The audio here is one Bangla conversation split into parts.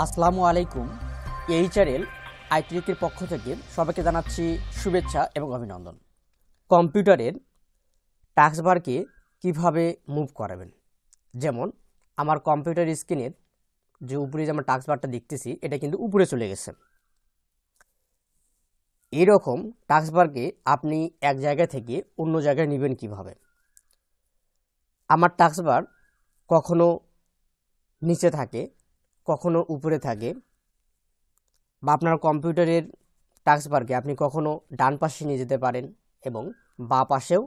আসসালামু আলাইকুম। এইচআরএল আইটির পক্ষ থেকে সবাইকে জানাচ্ছি শুভেচ্ছা এবং অভিনন্দন। কম্পিউটারের টাস্কবারকে কিভাবে মুভ করাবেন, যেমন আমার কম্পিউটার স্ক্রিনের যে উপরে যে আমার টাস্কবারটা দেখতেছি এটা কিন্তু উপরে চলে গেছে। এইরকম টাস্কবারকে আপনি এক জায়গা থেকে অন্য জায়গায় নেবেন কিভাবে? আমার টাস্কবার কখনো নিচে থাকে, কখনো উপরে থাকে, বা আপনার কম্পিউটারের টাস্কবারকে আপনি কখনো ডান পাশে নিয়ে যেতে পারেন এবং বাঁ পাশেও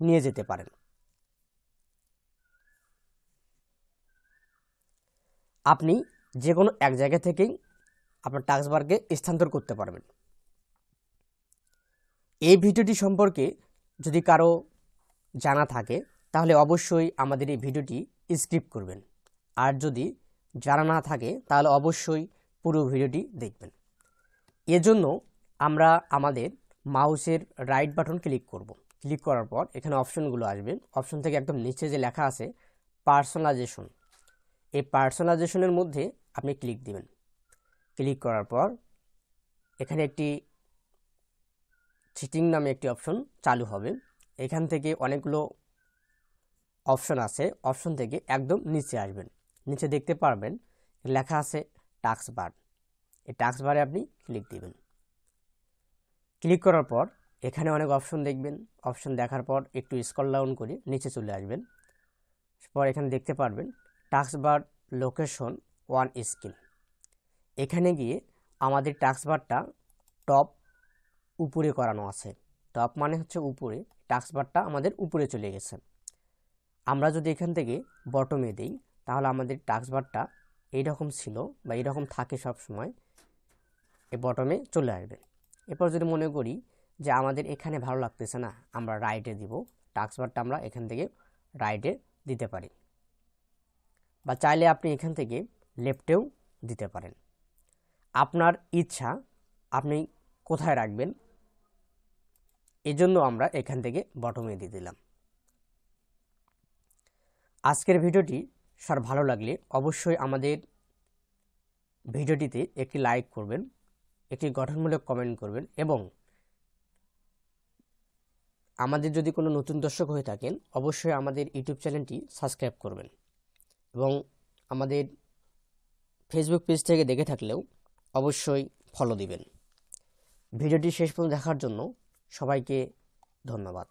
নিয়ে যেতে পারেন। আপনি যে কোনো এক জায়গা থেকেই আপনার টাস্কবারকে স্থানান্তর করতে পারবেন। এই ভিডিওটি সম্পর্কে যদি কারো জানা থাকে তাহলে অবশ্যই আমাদের এই ভিডিওটি স্কিপ করবেন, আর যদি জানা না থাকে তাহলে অবশ্যই পুরো ভিডিওটি দেখবেন। এজন্য আমরা আমাদের মাউসের রাইট বাটন ক্লিক করব। ক্লিক করার পর এখানে অপশনগুলো আসবে। অপশন থেকে একদম নিচে যে লেখা আছে পার্সোনালাইজেশন, এই পার্সোনালাইজেশনের মধ্যে আপনি ক্লিক দিবেন। ক্লিক করার পর এখানে একটি চিটিং নামে একটি অপশন চালু হবে। এখান থেকে অনেকগুলো অপশন আছে, অপশন থেকে একদম নিচে আসবেন। নিচে দেখতে পারবেন লেখা আছে টাস্কবার। এই টাস্কবারে আপনি ক্লিক দিবেন। ক্লিক করার পর এখানে অনেক অপশন দেখবেন। অপশন দেখার পর একটু স্ক্রল ডাউন করে নিচে চলে আসবেন। পর এখানে দেখতে পারবেন টাস্কবার লোকেশন ওয়ান স্কিল। এখানে গিয়ে আমাদের টাস্কবারটা টপ উপরে করানো আছে। টপ মানে হচ্ছে উপরে, টাস্কবারটা আমাদের উপরে চলে গেছে। আমরা যদি এখান থেকে বটমে দিই তাহলে আমাদের টাস্কবারটা এইরকম ছিল বা এইরকম থাকে সব সময়, এই বটমে চলে আসবে। এরপর যদি মনে করি যে আমাদের এখানে ভালো লাগতেছে না, আমরা রাইটে দিব, টাস্কবারটা আমরা এখান থেকে রাইটে দিতে পারি, বা চাইলে আপনি এখান থেকে লেফটেও দিতে পারেন। আপনার ইচ্ছা আপনি কোথায় রাখবেন, এজন্য আমরা এখান থেকে বটমে দিয়ে দিলাম। আজকের ভিডিওটি স্যার ভালো লাগলে অবশ্যই আমাদের ভিডিওটিতে একটি লাইক করবেন, একটি গঠনমূলক কমেন্ট করবেন, এবং আমাদের যদি কোনো নতুন দর্শক হয়ে থাকেন অবশ্যই আমাদের ইউটিউব চ্যানেলটি সাবস্ক্রাইব করবেন, এবং আমাদের ফেসবুক পেজ থেকে দেখে থাকলেও অবশ্যই ফলো দিবেন। ভিডিওটি শেষ পর্যন্ত দেখার জন্য সবাইকে ধন্যবাদ।